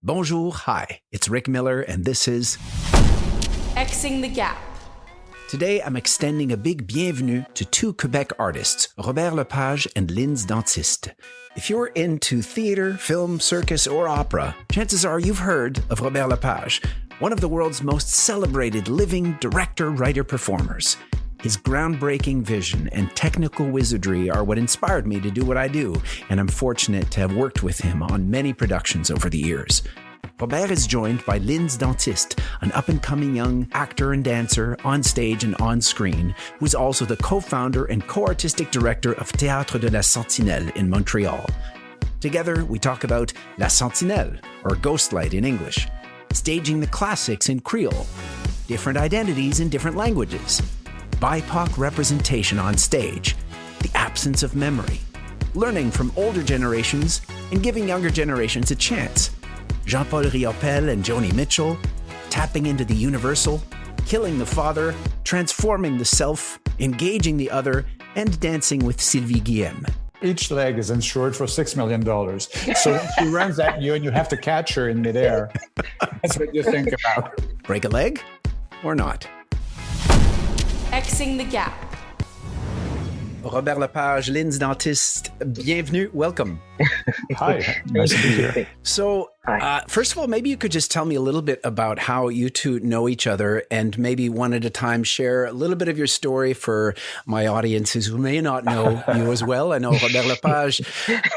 Bonjour, hi, it's Rick Miller, and this is Xing the Gap. Today, I'm extending a big bienvenue to two Quebec artists, Robert Lepage and Lyndz Dantiste. If you're into theater, film, circus, or opera, chances are you've heard of Robert Lepage, one of the world's most celebrated living director, writer, performers. His groundbreaking vision and technical wizardry are what inspired me to do what I do, and I'm fortunate to have worked with him on many productions over the years. Robert is joined by Lyndz Dantiste, an up-and-coming young actor and dancer on stage and on screen, who is also the co-founder and co-artistic director of Théâtre de la Sentinelle in Montreal. Together, we talk about La Sentinelle, or Ghostlight in English, staging the classics in Creole, different identities in different languages, BIPOC representation on stage, the absence of memory, learning from older generations and giving younger generations a chance, Jean-Paul Riopelle and Joni Mitchell, tapping into the universal, killing the father, transforming the self, engaging the other, and dancing with Sylvie Guillem. Each leg is insured for $6 million. So when she runs at you and you have to catch her in midair, that's what you think about. Break a leg or not? Xing the Gap. Robert Lepage, Lyndz Dantiste, bienvenue, welcome. Hi, nice to be here. So, first of all, maybe you could just tell me a little bit about how you two know each other, and maybe one at a time share a little bit of your story for my audiences who may not know you as well. I know Robert Lepage,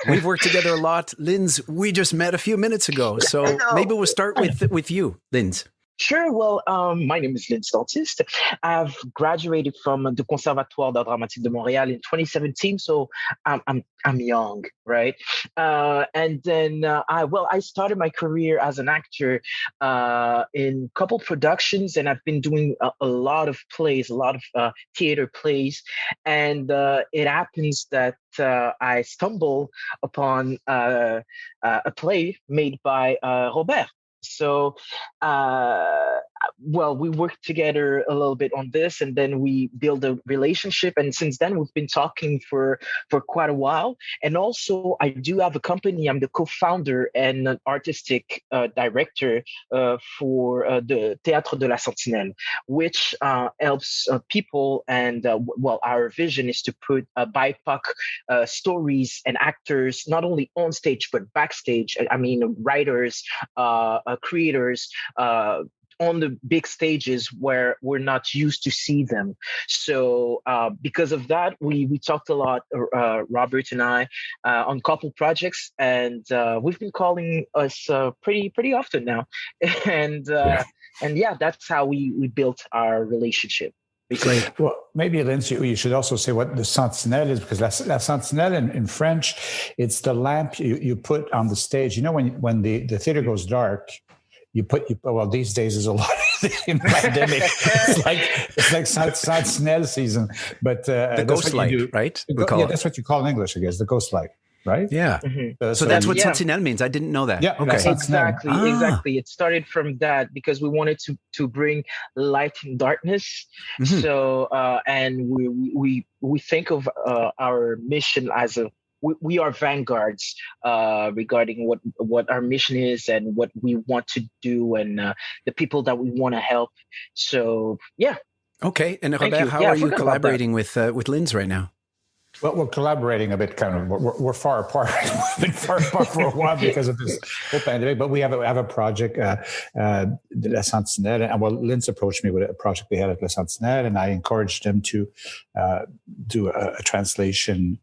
we've worked together a lot. Lyndz, we just met a few minutes ago, so maybe we'll start with you, Lyndz. Sure. Well, my name is Lyndz Dantiste. I've graduated from the Conservatoire d'Art Dramatique de Montreal in 2017, so I'm young, right? And then I started my career as an actor in a couple productions, and I've been doing a lot of plays, a lot of theater plays, and it happens that I stumble upon a play made by Robert. So, we worked together a little bit on this, and then we build a relationship. And since then, we've been talking for quite a while. And also, I do have a company. I'm the co-founder and an artistic director for the Théâtre de la Sentinelle, which helps people. And our vision is to put BIPOC stories and actors not only on stage but backstage. I mean, writers, creators on the big stages where we're not used to see them. So because of that, we talked a lot, Robert and I, on couple projects, and we've been calling us pretty often now. And that's how we built our relationship. Great. Well, maybe, Lyndz, you should also say what the Sentinelle is, because la Sentinelle in French, it's the lamp you put on the stage. You know, when the theater goes dark, these days is a lot in the pandemic. It's like Sentinelle season, but the ghost light, right? That's what you call in English, I guess, the ghost light, right? Yeah. Mm-hmm. So that's what Sentinelle means. I didn't know that. Yeah. Okay. Exactly. It started from that because we wanted to bring light in darkness. Mm-hmm. So and we think of our mission as we are vanguards regarding what our mission is and what we want to do and the people that we want to help. So, yeah. Okay. And Robert, how are you collaborating with Lyndz right now? Well, we're collaborating a bit, kind of. We're far apart. We've been far apart for a while because of this whole pandemic. But we have a project, La Sentinelle. And Lyndz approached me with a project they had at La Sentinelle, and I encouraged them to do a translation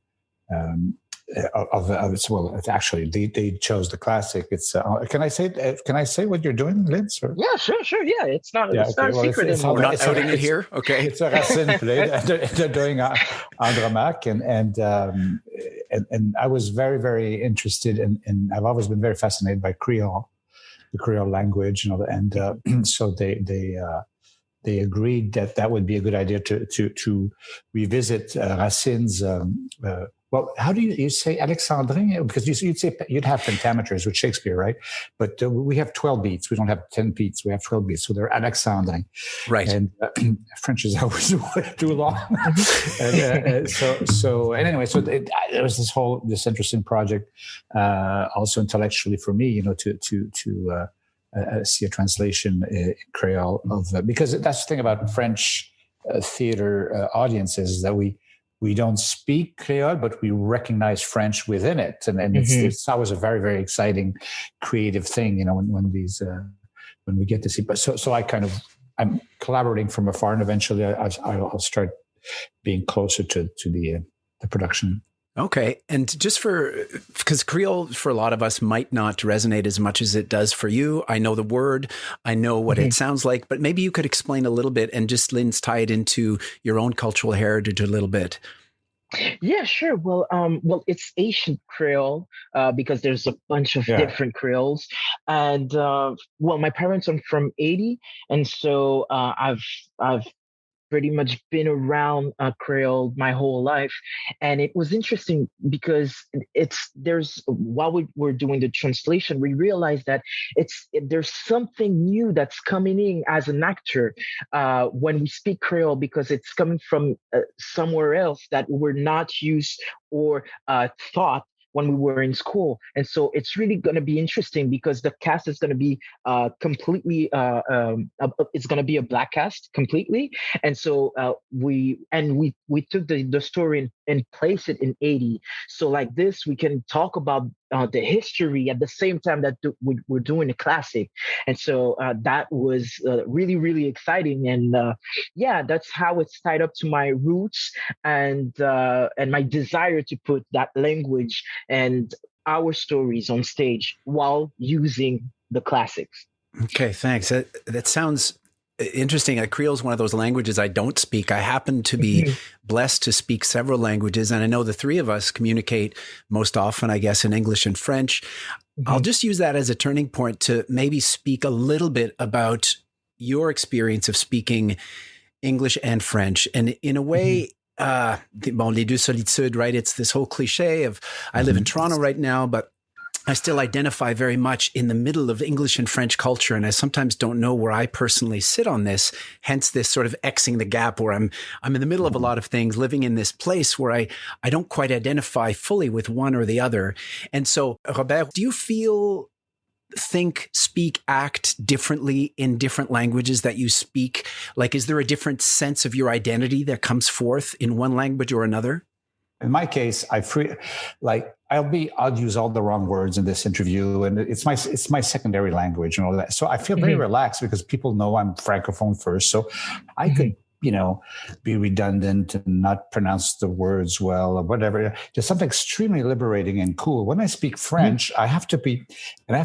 actually they chose the classic. It's can I say what you're doing, Lyndz? Or? Yeah, sure. Yeah, it's not a secret anymore. We're not outing it here. Okay, it's a Racine play. They're doing Andromaque, and I was very, very interested in. I've always been very fascinated by Creole, the Creole language, and so they agreed that would be a good idea to revisit Racine's Well, how do you say Alexandrin? Because you'd have pentameters with Shakespeare, right? But we have 12 beats. We don't have 10 beats. We have 12 beats. So they're Alexandrin. Right. And French is always too long. And there was this interesting project, also intellectually for me, to see a translation in Creole because that's the thing about French theater audiences is that we don't speak Creole, but we recognize French within it, and it's always a very, very exciting, creative thing, when we get to see. But so I'm collaborating from afar, and eventually I'll start being closer to the production. Okay. And just because Creole for a lot of us might not resonate as much as it does for you. I know the word, I know what it sounds like, but maybe you could explain a little bit and just, Lyndz, tie it into your own cultural heritage a little bit. Yeah, sure. Well, it's Asian Creole because there's a bunch of different Creoles, and my parents are from Haiti, and so I've pretty much been around Creole my whole life. And it was interesting because while we were doing the translation, we realized that there's something new that's coming in as an actor when we speak Creole, because it's coming from somewhere else that we're not used or thought when we were in school. And so it's really going to be interesting because the cast is going to be completely, it's going to be a Black cast completely. And so we took the story and placed it in Haiti. So like this, we can talk about the history at the same time that we're doing a classic. And so that was really, really exciting. And that's how it's tied up to my roots and my desire to put that language and our stories on stage while using the classics. Okay, thanks. That sounds interesting. Creole is one of those languages I don't speak. I happen to be blessed to speak several languages, and I know the three of us communicate most often, I guess, in English and French. I'll just use that as a turning point to maybe speak a little bit about your experience of speaking English and French. And in a way, les deux solitudes, right? It's this whole cliche of I live in Toronto right now, but I still identify very much in the middle of English and French culture. And I sometimes don't know where I personally sit on this, hence this sort of Xing the gap where I'm in the middle of a lot of things, living in this place where I don't quite identify fully with one or the other. And so, Robert, do you think, speak, act differently in different languages that you speak? Like, is there a different sense of your identity that comes forth in one language or another? In my case, I'll use all the wrong words in this interview, and it's my secondary language and all that. So I feel very relaxed because people know I'm Francophone first. So I could, be redundant and not pronounce the words well or whatever. There's something extremely liberating and cool. When I speak French, I have to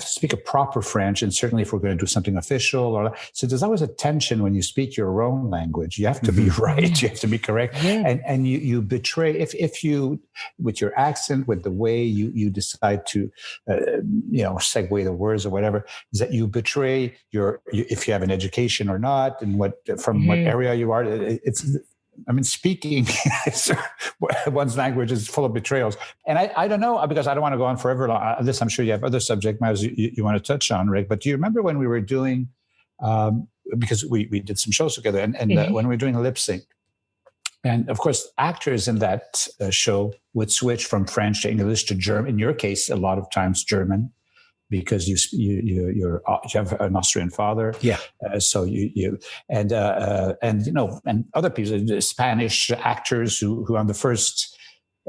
speak a proper French. And certainly if we're going to do something official so there's always a tension when you speak your own language. You have to be right. You have to be correct. Yeah. And you betray, if you, with your accent, with the way you decide to, segue the words or whatever, is that you betray if you have an education or not, and what area you are. Speaking one's language is full of betrayals. And I don't know, because I don't want to go on forever long. This, I'm sure you have other subject matters you want to touch on, Rick. But do you remember when we were doing, because we did some shows together, and when we were doing lip sync, and of course, actors in that show would switch from French to English to German. In your case, a lot of times German, because you have an Austrian father, so you and other people, Spanish actors who on the first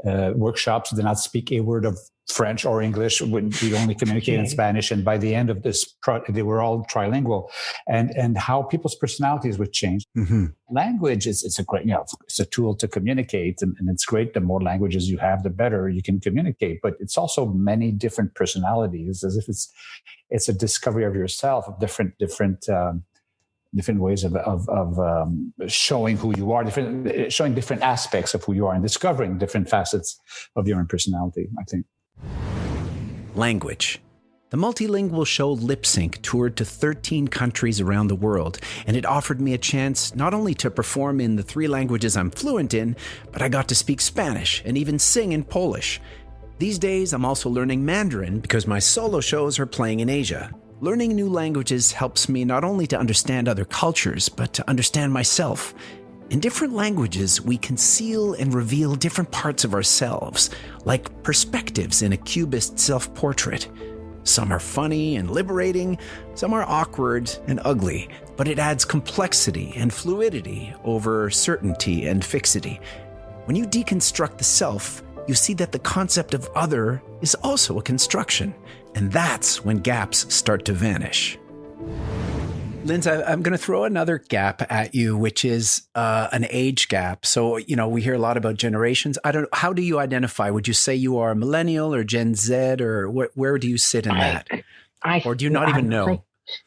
workshops did not speak a word of French or English. We only communicate in Spanish, and by the end of this, they were all trilingual, and how people's personalities would change. Language it's a great, it's a tool to communicate, and it's great. The more languages you have, the better you can communicate. But it's also many different personalities, as if it's a discovery of yourself, of different ways of showing who you are, showing different aspects of who you are, and discovering different facets of your own personality, I think. Language. The multilingual show Lip Sync toured to 13 countries around the world, and it offered me a chance not only to perform in the 3 languages I'm fluent in, but I got to speak Spanish and even sing in Polish. These days, I'm also learning Mandarin because my solo shows are playing in Asia. Learning new languages helps me not only to understand other cultures, but to understand myself. In different languages, we conceal and reveal different parts of ourselves, like perspectives in a cubist self-portrait. Some are funny and liberating, some are awkward and ugly, but it adds complexity and fluidity over certainty and fixity. When you deconstruct the self, you see that the concept of other is also a construction, and that's when gaps start to vanish. Lyndz, I'm going to throw another gap at you, which is an age gap. So, we hear a lot about generations. How do you identify? Would you say you are a millennial or Gen Z, or where do you sit in that? Or do you not even know?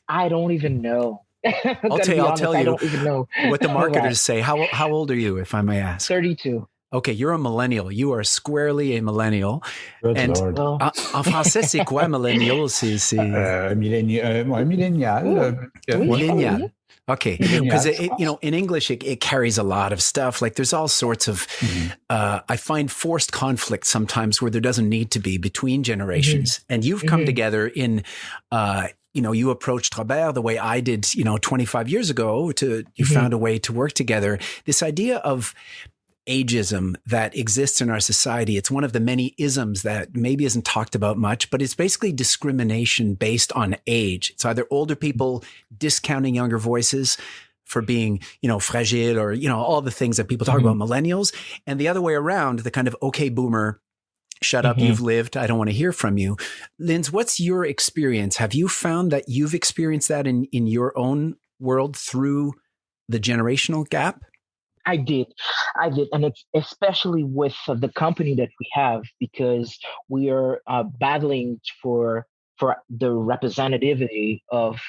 I don't even know. I'll tell you I don't even know what the marketers say. How old are you, if I may ask? 32. Okay, you're a millennial. You are squarely a millennial. Good and Lord. En français, c'est quoi millennial? Millénial. Millennial. Okay, because in English it carries a lot of stuff. Like there's all sorts of. I find forced conflict sometimes where there doesn't need to be between generations, and you've come together in. You approached Robert the way I did, 25 years ago. You found a way to work together. This idea of ageism that exists in our society. It's one of the many isms that maybe isn't talked about much, but it's basically discrimination based on age. It's either older people discounting younger voices for being, fragile or, all the things that people talk about millennials, and the other way around, the kind of, okay, boomer, shut up, you've lived, I don't want to hear from you. Lyndz, what's your experience? Have you found that you've experienced that in your own world through the generational gap? I did. And it's especially with the company that we have, because we are battling for the representativity of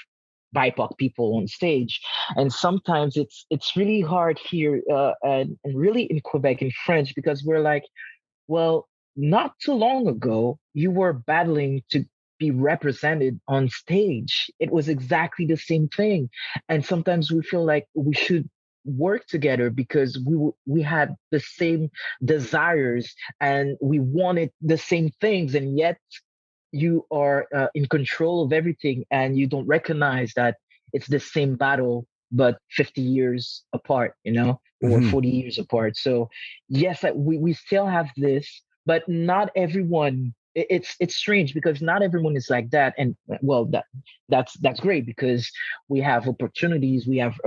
BIPOC people on stage. And sometimes it's really hard here and really in Quebec, in French, because we're like, well, not too long ago, you were battling to be represented on stage. It was exactly the same thing. And sometimes we feel like we should work together because we had the same desires and we wanted the same things, and yet you are in control of everything and you don't recognize that it's the same battle but 50 years apart, or 40 years apart. So yes, we still have this, but not everyone. It's strange because not everyone is like that, and well, that's great because we have opportunities, we have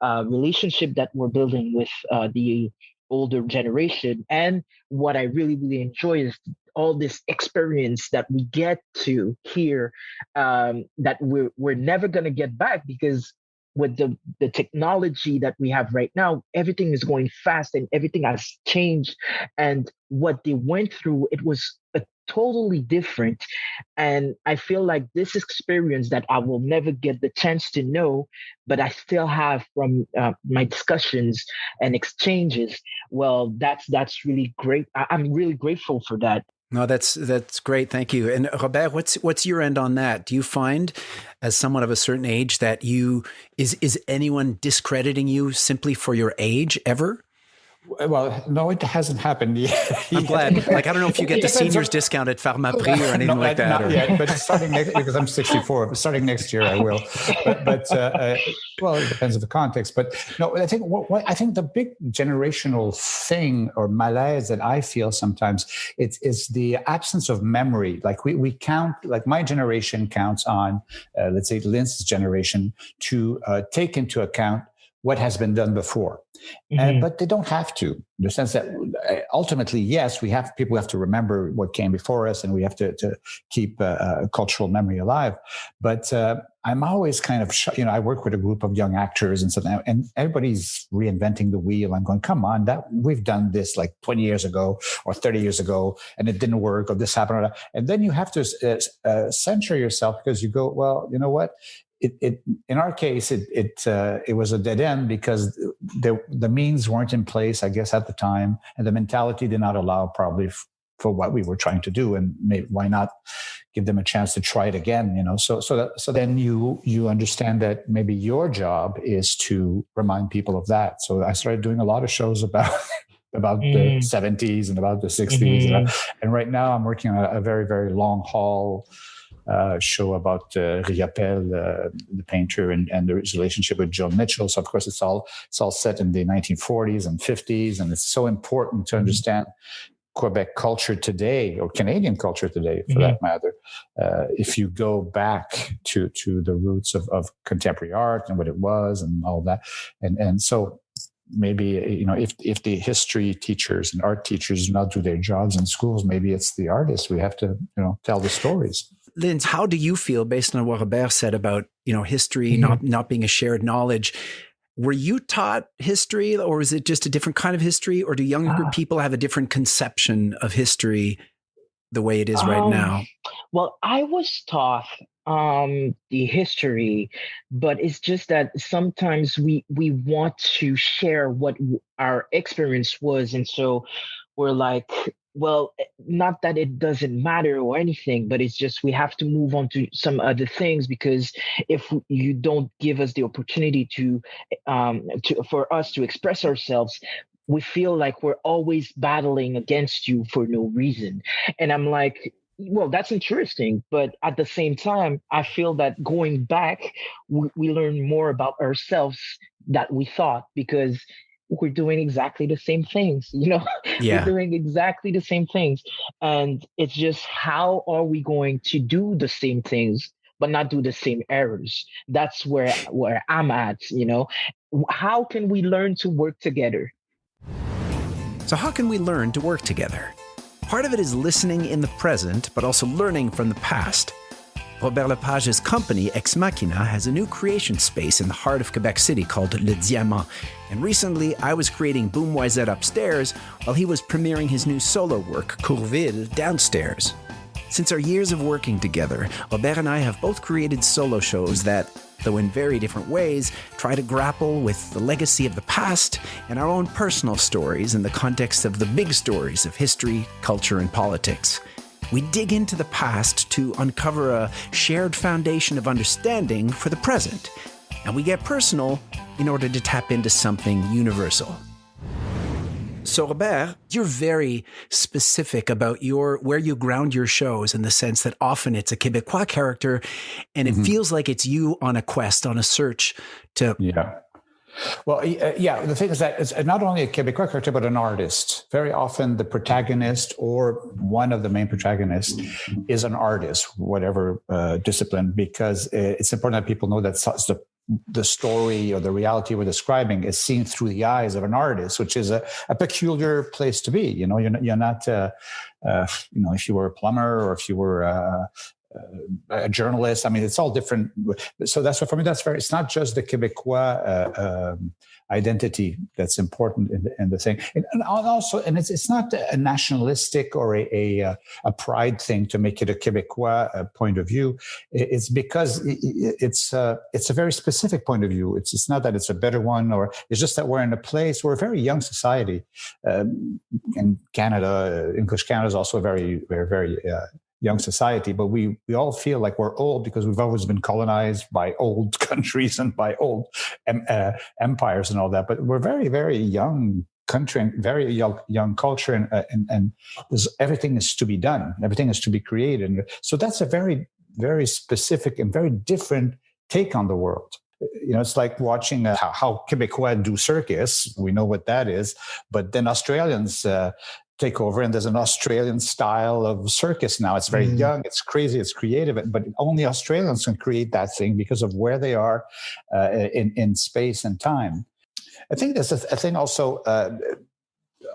relationship that we're building with the older generation, and what I really enjoy is all this experience that we get to hear that we're never gonna get back, because with the technology that we have right now, everything is going fast and everything has changed. And what they went through, it was totally different. And I feel like this experience that I will never get the chance to know, but I still have from my discussions and exchanges. Well, that's really great. I'm really grateful for that. No, that's great. Thank you. And Robert, what's your end on that? Do you find, as someone of a certain age, that is anyone discrediting you simply for your age ever? Well, no, it hasn't happened yet. I'm glad. Like, I don't know if you get the seniors discount at Pharmaprix or anything like that. Not yet, but starting next, because I'm 64, but starting next year I will. But well, it depends on the context. But no, I think I think the big generational thing or malaise that I feel sometimes it's the absence of memory. Like we count, like my generation counts on, let's say Lyndz's generation to take into account what has been done before. But they don't have to, in the sense that ultimately, yes, people have to remember what came before us, and we have to keep cultural memory alive. But I'm always kind of, I work with a group of young actors and something, and everybody's reinventing the wheel. I'm going, come on, we've done this like 20 years ago or 30 years ago, and it didn't work, or this happened, or that. And then you have to censure yourself because you go, well, you know what? It in our case it was a dead end because the means weren't in place, I guess, at the time, and the mentality did not allow probably for what we were trying to do, and why not give them a chance to try it again? So then you understand that maybe your job is to remind people of that. So I started doing a lot of shows about the 70s and about the 60s, and right now I'm working on a very, very long haul show about Riopelle, the painter, and his relationship with Joni Mitchell. So of course it's all set in the 1940s and 50s, and it's so important to understand Quebec culture today, or Canadian culture today, for that matter. If you go back to the roots of contemporary art and what it was and all that, and so maybe if the history teachers and art teachers do not do their jobs in schools, maybe it's the artists. We have to tell the stories. Lyndz, how do you feel based on what Robert said about history not being a shared knowledge? Were you taught history, or is it just a different kind of history, or do younger people have a different conception of history the way it is right now? Well, I was taught the history, but it's just that sometimes we want to share what our experience was, and so we're like, well, not that it doesn't matter or anything, but it's just we have to move on to some other things, because if you don't give us the opportunity for us to express ourselves, we feel like we're always battling against you for no reason. And I'm like, well, that's interesting, but at the same time, I feel that going back, we learn more about ourselves that we thought, because we're doing exactly the same things, Yeah. We're doing exactly the same things. And it's just, how are we going to do the same things, but not do the same errors? That's where I'm at, How can we learn to work together? So how can we learn to work together? Part of it is listening in the present, but also learning from the past. Robert Lepage's company, Machina, has a new creation space in the heart of Quebec City called Le Diamant. And recently, I was creating Boom Moisette upstairs while he was premiering his new solo work, Courville, downstairs. Since our years of working together, Robert and I have both created solo shows that, though in very different ways, try to grapple with the legacy of the past and our own personal stories in the context of the big stories of history, culture, and politics. We dig into the past to uncover a shared foundation of understanding for the present, and we get personal in order to tap into something universal. So Robert, you're very specific about where you ground your shows, in the sense that often it's a Quebecois character, and it feels like it's you on a quest, on a search to... Yeah. Well, the thing is that it's not only a Quebecois character, but an artist. Very often the protagonist, or one of the main protagonists, is an artist, whatever discipline, because it's important that people know that the story or the reality we're describing is seen through the eyes of an artist, which is a peculiar place to be. You're not, if you were a plumber, or if you were a journalist. I mean, it's all different. So that's what, for me, it's not just the Quebecois identity that's important in the thing. And also, and it's not a nationalistic or a pride thing to make it a Quebecois point of view. It's because it's a very specific point of view. It's not that it's a better one, or it's just that we're in a place, we're a very young society. In Canada, English Canada is also a very, very, very young society, but we all feel like we're old because we've always been colonized by old countries and by old empires and all that. But we're very, very young country and very young culture, and everything is to be done. Everything is to be created. And so that's a very, very specific and very different take on the world. It's like watching how Quebecois do circus. We know what that is, but then Australians take over, and there's an Australian style of circus now. It's very young, it's crazy, it's creative, but only Australians can create that thing because of where they are in space and time. I think there's a thing also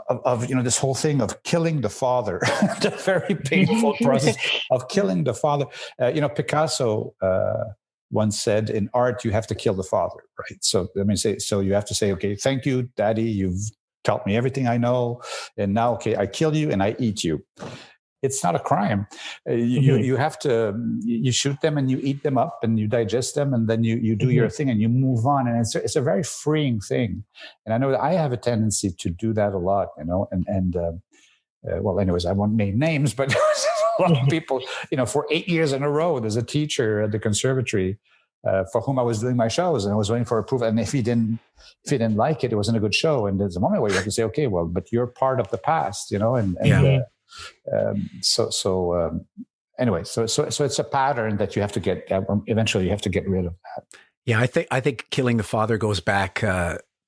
of this whole thing of killing the father, the very painful process of killing the father. Picasso once said, in art, you have to kill the father, right? So you have to say, okay, thank you, Daddy, you've taught me everything I know, and now, okay, I kill you and I eat you. It's not a crime. You have to, you shoot them and you eat them up and you digest them, and then you do your thing and you move on. And it's a very freeing thing. And I know that I have a tendency to do that a lot, and well, anyways, I won't name names, but there was a lot of people, for 8 years in a row, there's a teacher at the conservatory for whom I was doing my shows, and I was waiting for approval. And if he didn't like it, it wasn't a good show. And there's a moment where you have to say, okay, well, but you're part of the past, anyway, so it's a pattern that you have to get, eventually you have to get rid of that. Yeah, I think Killing the Father goes back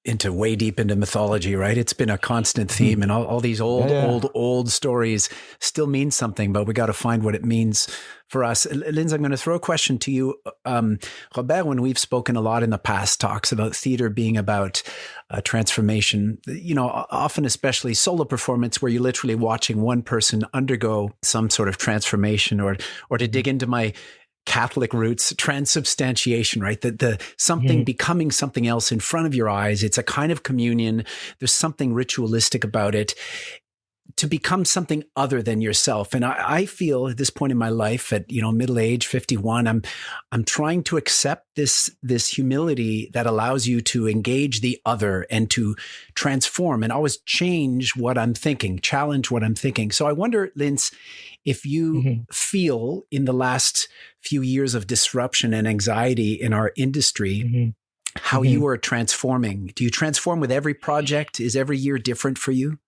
into way deep into mythology, right? It's been a constant theme, and all these old stories still mean something, but we got to find what it means for us. Lyndz, I'm going to throw a question to you. Robert, when we've spoken a lot in the past, talks about theater being about transformation, often especially solo performance, where you're literally watching one person undergo some sort of transformation, or to dig into my Catholic roots, transubstantiation, right? The something becoming something else in front of your eyes. It's a kind of communion. There's something ritualistic about it, to become something other than yourself. And I feel at this point in my life, at middle age, 51, I'm trying to accept this humility that allows you to engage the other and to transform and always change what I'm thinking, challenge what I'm thinking. So I wonder, Lyndz, if you feel in the last few years of disruption and anxiety in our industry, how you are transforming. Do you transform with every project? Is every year different for you?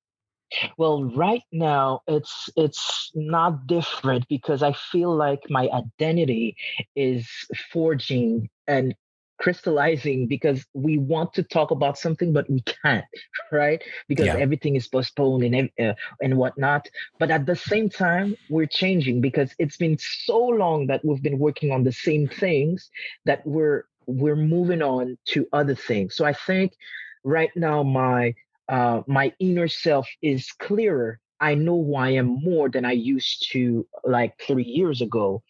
Well, right now it's not different, because I feel like my identity is forging and crystallizing, because we want to talk about something but we can't, right? Because everything is postponed and whatnot. But at the same time, we're changing, because it's been so long that we've been working on the same things that we're moving on to other things. So I think right now my inner self is clearer. I know who I am more than I used to, like 3 years ago,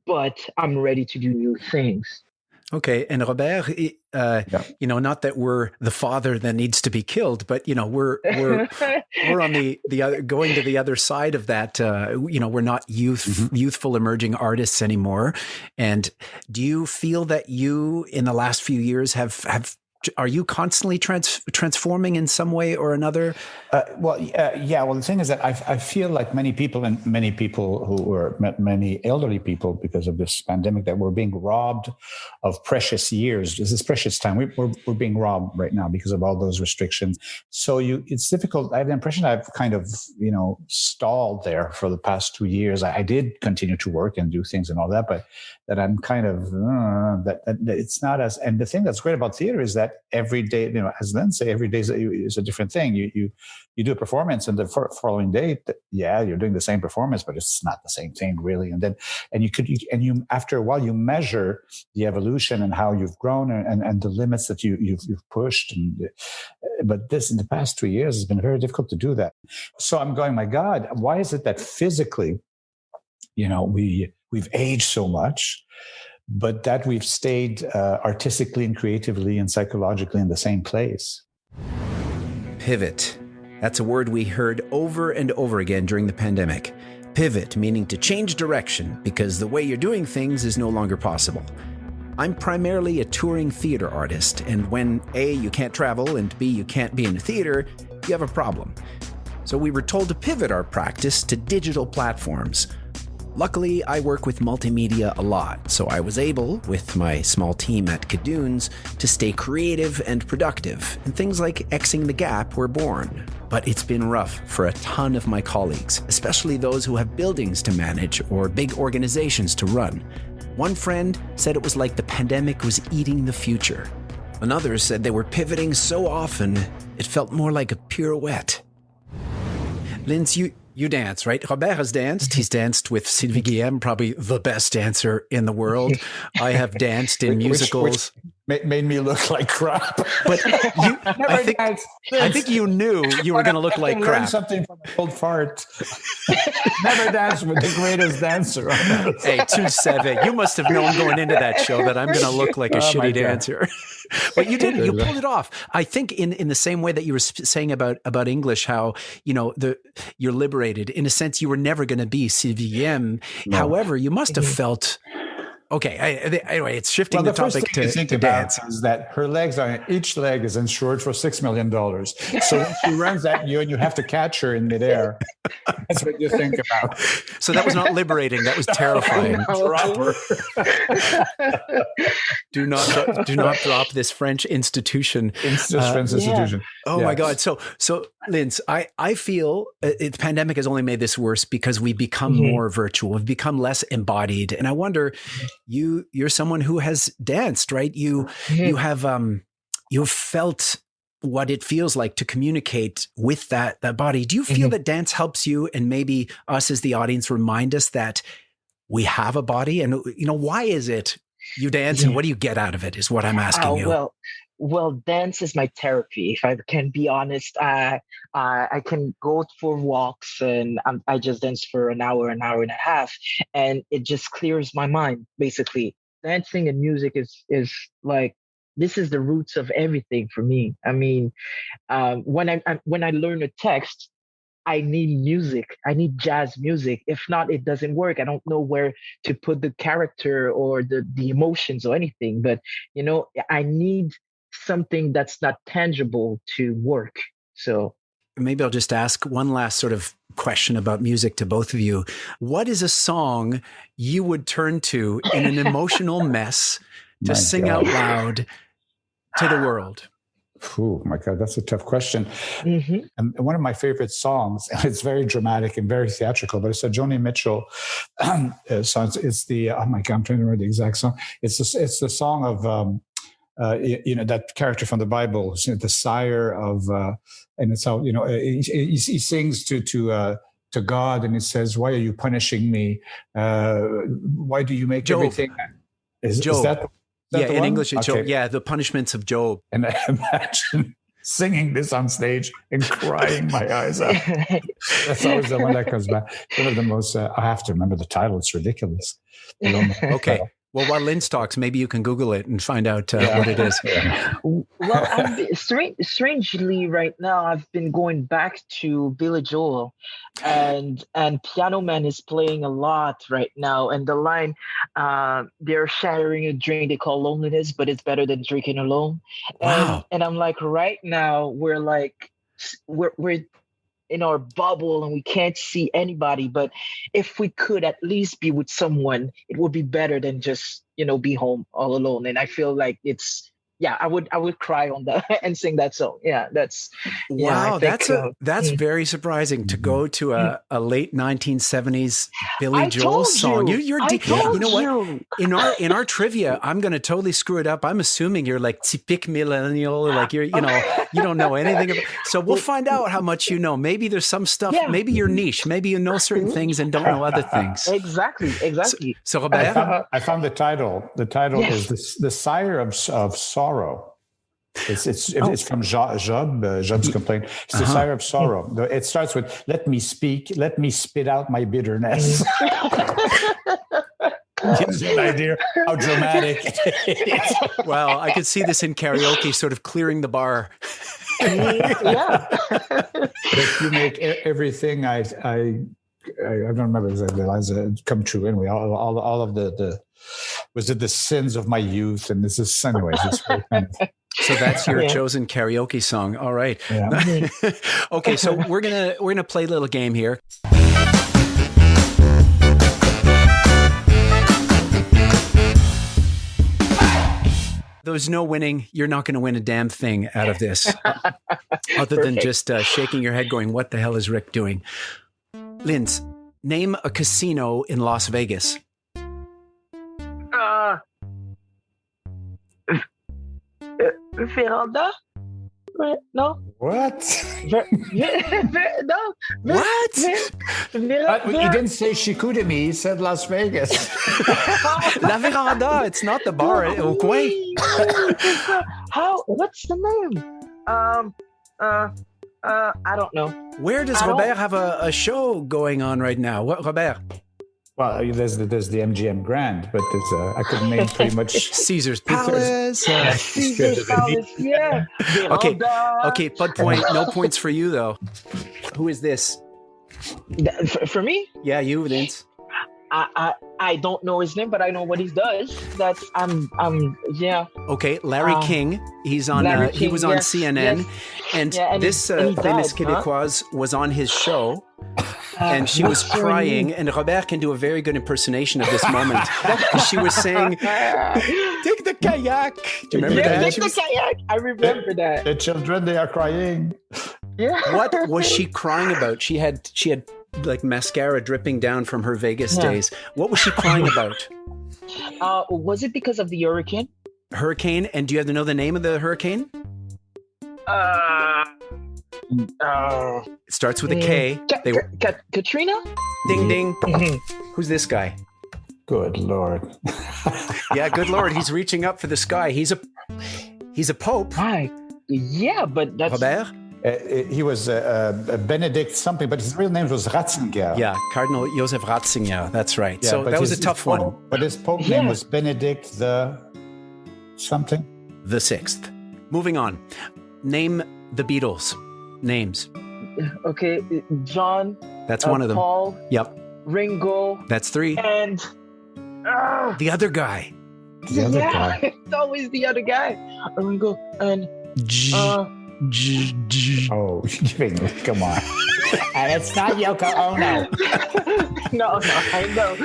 but I'm ready to do new things. Okay. And Robert, not that we're the father that needs to be killed, but, we're on the other, going to the other side of that. We're not youthful emerging artists anymore. And do you feel that you, in the last few years, are you constantly transforming in some way or another? Well, the thing is that I feel like many people who were many elderly people, because of this pandemic, that we're being robbed of precious years. This is precious time. We're being robbed right now because of all those restrictions. So it's difficult. I have the impression I've kind of, stalled there for the past 2 years. I did continue to work and do things and all that, but that I'm kind of, that it's not as, and the thing that's great about theater is that every day, as Lyndz say, every day is a different thing. You do a performance, and the following day, you're doing the same performance, but it's not the same thing really. And then, you after a while, you measure the evolution and how you've grown and the limits that you've pushed. But this, in the past 2 years, has been very difficult to do that. So I'm going, my God, why is it that physically, we've aged so much, but that we've stayed artistically and creatively and psychologically in the same place? Pivot. That's a word we heard over and over again during the pandemic. Pivot, meaning to change direction because the way you're doing things is no longer possible. I'm primarily a touring theater artist, and when A, you can't travel, and B, you can't be in the theater, you have a problem. So we were told to pivot our practice to digital platforms. Luckily, I work with multimedia a lot, so I was able, with my small team at Cadoons, to stay creative and productive, and things like Xing the Gap were born. But it's been rough for a ton of my colleagues, especially those who have buildings to manage or big organizations to run. One friend said it was like the pandemic was eating the future. Another said they were pivoting so often, it felt more like a pirouette. Lyndz, you dance, right? Robert has danced. He's danced with Sylvie Guillem, probably the best dancer in the world. I have danced in musicals. Which made me look like crap. But I think you knew you were going to look like crap. Learn something from an old fart. Never danced with the greatest dancer. Hey, 2-7. You must have known going into that show that I'm going to look like a shitty dancer. But you didn't. You pulled it off. I think in the same way that you were saying about English, how you're liberated. In a sense, you were never going to be Sylvie Guillem. No. However, you must have felt Okay. Anyway, it's shifting Well, the topic to dance. Is that each leg is insured for $6 million. So when she runs at you and you have to catch her in midair, that's what you think about. So that was not liberating. That was terrifying. Drop her. Do not drop this French institution. Institution. Oh my God. So Lyndz, I feel the pandemic has only made this worse because we've become more virtual. We've become less embodied. And I wonder, you're someone who has danced, right? You've felt what it feels like to communicate with that body. Do you feel that dance helps you, and maybe us as the audience remind us that we have a body? And why is it you dance and what do you get out of it is what I'm asking you. Well, dance is my therapy. If I can be honest, I can go for walks and I just dance for an hour and a half, and it just clears my mind. Basically, dancing and music is like, this is the roots of everything for me. I mean, when I learn a text, I need music. I need jazz music. If not, it doesn't work. I don't know where to put the character or the emotions or anything. But I need something that's not tangible to work. So maybe I'll just ask one last sort of question about music to both of you. What is a song you would turn to in an emotional mess to sing out loud to the world? Oh my God, that's a tough question. And one of my favorite songs, and it's very dramatic and very theatrical, but it's a Joni Mitchell song. It's the, oh my God, I'm trying to remember the exact song. It's the song of, that character from the Bible, the sire of, and it's how, he sings to God, and he says, "Why are you punishing me? Why do you make Job. everything?" Is that in one? English, it's okay. Job. Yeah, the punishments of Job. And I imagine singing this on stage and crying my eyes out. That's always the one that comes back. One of the most, I have to remember the title. It's ridiculous. Okay. Well, while Lyndz talks, maybe you can Google it and find out what it is. Well, strangely, right now, I've been going back to Billy Joel, and Piano Man is playing a lot right now. And the line, they're sharing a drink they call loneliness, but it's better than drinking alone. Wow. And I'm like, right now, we're in our bubble and we can't see anybody. But if we could at least be with someone, it would be better than just, be home all alone. And I feel like I would cry on that and sing that song. Yeah, that's wow. That's very surprising to go to a late 1970s Billy Joel song. You know what? In our trivia, I'm going to totally screw it up. I'm assuming you're like typique millennial, like you don't know anything about. So we'll find out how much you know. Maybe there's some stuff. Yeah. Maybe you're niche. Maybe you know certain things and don't know other things. Exactly. So Robert, I found the title. The title is the Sire of Sorrow. It's from Job's complaint. It's the Sire of Sorrow. It starts with, "Let me speak, let me spit out my bitterness." Gives you an idea how dramatic it is. Well, I could see this in karaoke, sort of clearing the bar. Yeah. If you make everything I don't remember exactly the lines come true anyway. All of the was it the sins of my youth, and this is anyways. It's very kind of. So that's your chosen karaoke song. All right. Yeah. Okay, so we're gonna play a little game here. There's no winning. You're not going to win a damn thing out of this, other than just shaking your head, going, "What the hell is Rick doing?" Lyndz, name a casino in Las Vegas. Veranda? No. What? No. What? He didn't say Chicoutimi. He said Las Vegas. La Veranda. It's not the bar au coin. How? What's the name? I don't know. Where does Robert have a show going on right now? What, Robert? Well, there's the MGM Grand, but it's I could name pretty much Caesar's Palace. Caesar's Palace, yeah. Okay, but no points for you though. Who is this? For me? Yeah, you, Lyndz. I don't know his name, but I know what he does. That's yeah. Okay, Larry King. He's on. He was on CNN, and this famous Québécoise was on his show, and she was crying. And Robert can do a very good impersonation of this moment. She was saying, "Take the kayak." Do you remember that? Take the kayak. I remember that. The children, they are crying. Yeah. What was she crying about? She had like mascara dripping down from her Vegas days. What was she crying about? Was it because of the hurricane? Hurricane? And do you have to know the name of the hurricane? It starts with a K. Katrina? Ding, ding. Who's this guy? Good Lord. Yeah, good Lord. He's reaching up for the sky. He's a pope. Hi. Yeah, but that's... Robert? He was Benedict something, but his real name was Ratzinger. Yeah, Cardinal Joseph Ratzinger. That's right. Yeah, so that was a tough one. But his Pope name was Benedict the something? The 6th. Moving on. Name the Beatles. Names. Okay, John. That's one of them. Paul. Yep. Ringo. That's 3. And... the other guy. The other guy. It's always the other guy. Ringo and... Oh, come on. And it's not Yoko Ono. No, I know.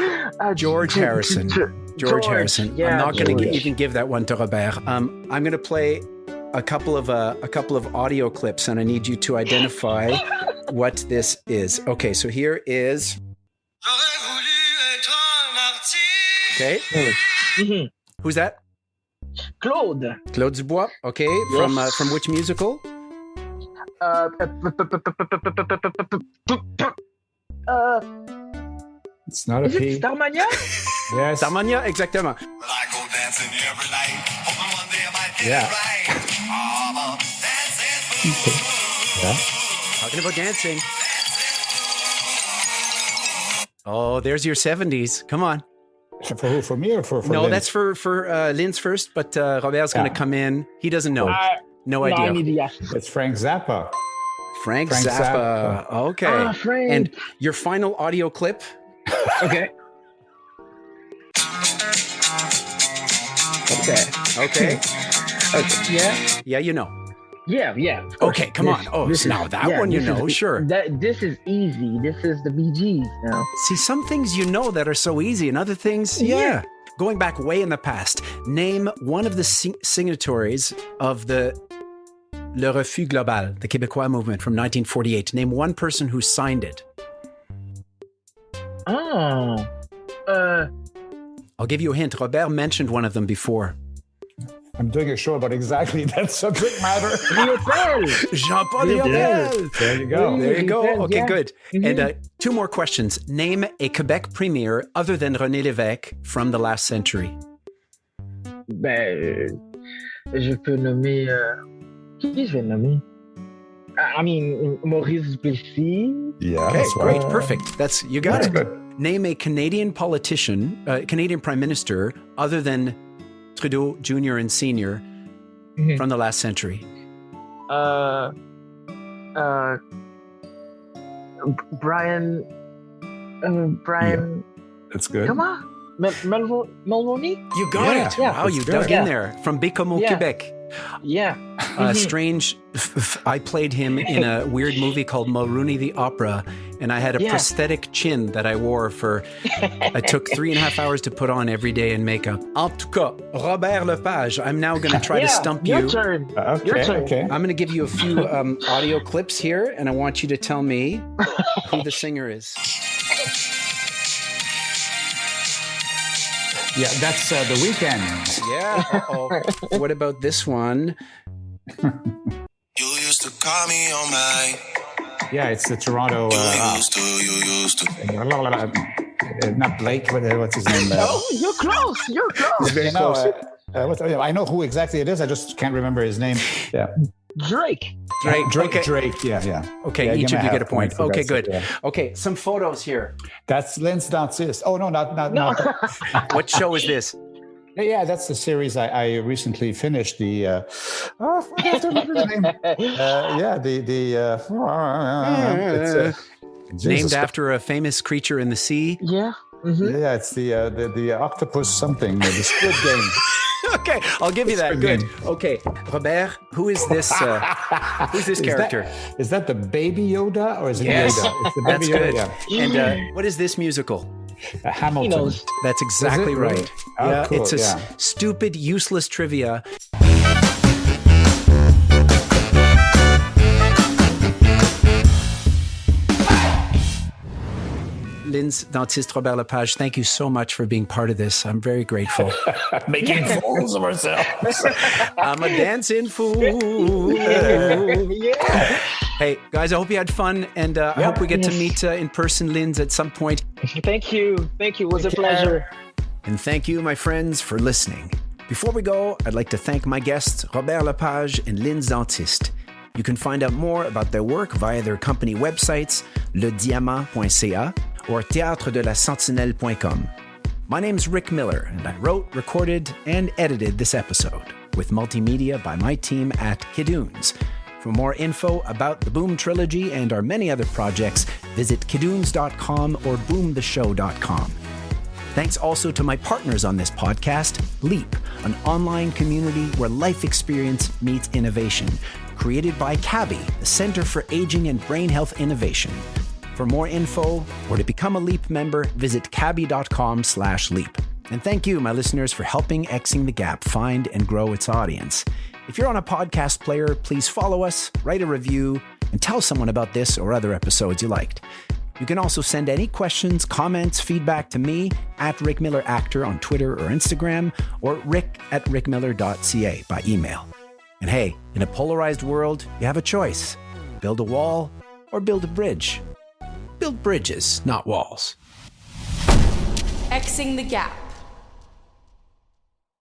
George Harrison. George Harrison. Yeah, I'm not going to even give that one to Robert. I'm going to play a couple of audio clips, and I need you to identify what this is. Okay, so here is... Okay. Mm-hmm. Who's that? Claude Dubois. Okay, yes. From which musical? It's not a is P. it Starmania? Yes. Starmania, exactement. Yeah. Yeah. Talking about dancing. Oh, there's your 70s. Come on. For who? For me or for No, Lyndz? that's for Lyndz first, but Robert's going to come in. He doesn't know. No idea. No idea. It's Frank Zappa. Frank Zappa. Okay. Frank. And your final audio clip. Okay. Okay. Yeah. Yeah, you know. Yeah. Okay, come on. Oh, so now that one you know, sure. This is easy. This is the Bee Gees now. See, some things you know that are so easy, and other things, yeah. Going back way in the past, name one of the signatories of the Le Refus Global, the Québécois movement from 1948. Name one person who signed it. Oh. I'll give you a hint. Robert mentioned one of them before. I'm doing a show about exactly that subject matter. Riopelle. Jean-Paul Riopelle. There you go. There you go. Okay, yeah. good. Mm-hmm. And 2 more questions. Name a Quebec premier other than René Lévesque from the last century. Ben, je peux nommer... Qui je vais nommer? I mean, Maurice Bessy. Yeah, Okay, that's great. right. Perfect. You got That's it. good. Name a Canadian politician, Canadian prime minister other than Trudeau Jr. and Sr. from the last century. Brian. That's good. Come on. Mulroney? You got it. Yeah, Wow, you that's dug good. in there. From Bécomo, Yeah. Quebec. Yeah. Strange. I played him in a weird movie called Mulroney the Opera, and I had a prosthetic chin that I wore for. I took 3.5 hours to put on every day in makeup. En tout cas, Robert Lepage. I'm now going to try to stump you. Your turn. Your turn. Okay. I'm going to give you a few audio clips here, and I want you to tell me who the singer is. Yeah, that's The Weeknd. Yeah. Uh-oh. What about this one? You used to call me on my. Yeah, it's the Toronto. You used to. Not Blake. What's his name? Oh, you're close. You're close. Very close. I know who exactly it is. I just can't remember his name. Yeah. Drake. Drake. Okay. Drake. Yeah. Okay, Yeah, each of you get a half point. for Okay, that, good. yeah. Okay, some photos here. That's Lyndz Dantiste. Oh no, not. What show is this? Yeah, that's the series I recently finished. The I forgot to remember the name. It's Named after a famous creature in the sea. Yeah. Yeah, it's the octopus something, the Squid Game. Okay, I'll give you that. Good. Okay, Robert, who is this? Who's this character? Is that the Baby Yoda or is it Yes, Yoda? It's the that's Baby good. Yoda. Yeah. And what is this musical? Hamilton. He knows. That's exactly Is it? right. Really? Oh, Yeah, cool, it's a yeah. stupid, useless trivia. Lyndz Dantiste, Robert Lepage, thank you so much for being part of this. I'm very grateful. Making fools of ourselves. I'm a dancing fool. Yeah. Hey, guys, I hope you had fun, and I hope we get to meet in person, Lyndz, at some point. Thank you. It was a pleasure. And thank you, my friends, for listening. Before we go, I'd like to thank my guests, Robert Lepage and Lyndz Dantiste. You can find out more about their work via their company websites, lediamant.ca or théâtre-de-la-sentinelle.com. My name's Rick Miller, and I wrote, recorded, and edited this episode with multimedia by my team at Kidoons. For more info about the Boom Trilogy and our many other projects, visit kidoons.com or boomtheshow.com. Thanks also to my partners on this podcast, Leap, an online community where life experience meets innovation, created by CABI, the Center for Aging and Brain Health Innovation. For more info or to become a Leap member, visit cabi.com/leap. And thank you, my listeners, for helping Xing the Gap find and grow its audience. If you're on a podcast player, please follow us, write a review, and tell someone about this or other episodes you liked. You can also send any questions, comments, feedback to me at Rick Miller Actor on Twitter or Instagram, or rick@rickmiller.ca by email. And hey, in a polarized world, you have a choice. Build a wall or build a bridge. Build bridges, not walls. Xing the Gap.